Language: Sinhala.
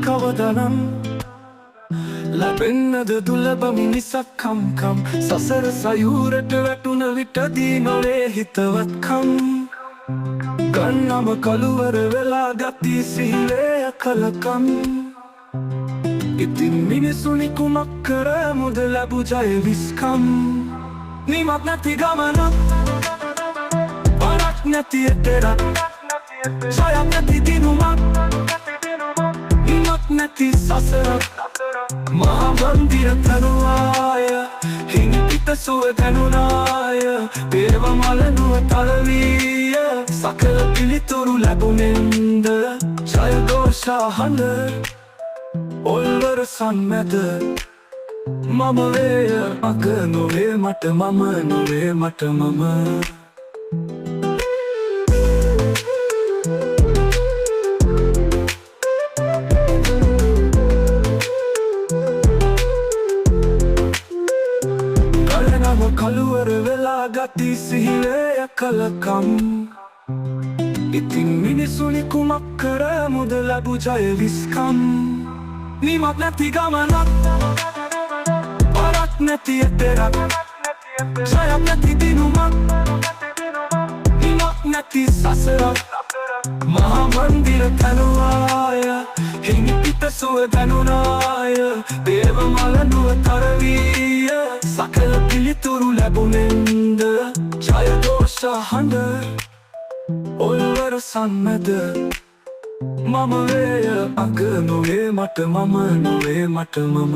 කවදනම් ලැබෙන්නද දුලබම නිසක්කම්කම් සසර සයුරට වැටුන විටදී නොවේ හිතවත්කම් ගන්නම කළුවර වෙලා ගති සීලය කලකම් ඉතින් මිනිසුනි කුමක් කරමුද ලැබු ජය විස්කම් නිමක් නැති ගමනක් පරක් නැති එතරක් ජයක් නැති දිනුමක් නිමක් නැති සසරක් මහා මන්දිර තනුවාය හිඟි පිට සුව දැනුනාය පේව මලනුව තලවීය සකල පිළිතුරු ලැබුණෙන්ද ජයഘോഷා හඬ ඔල්වර සන්මැද මම වේය මග නොවේ මට මම නොවේ මට මම කළුවර වෙලා ගති සිහිලය කලකම් ඉතින් මිනිසුනි කුමක් කරමුද ලැබු ජය විස්කම් නිමක් නැති ගමනක් පරක් නැති එතරක් ජයක් නැති දිනුමක් නිමක් නැති සසරක් මහා මන්දිර තනුවාය හිඟි පිට සුව දැනුනාය දේව මලනුව තරවීය සකල පිළිතුරු ලැබුණෙන්ද ජයഘോഷා හඬ ඔල්වර සන්මැද මම වේය අග නොවේ මට මම නොවේ මට මම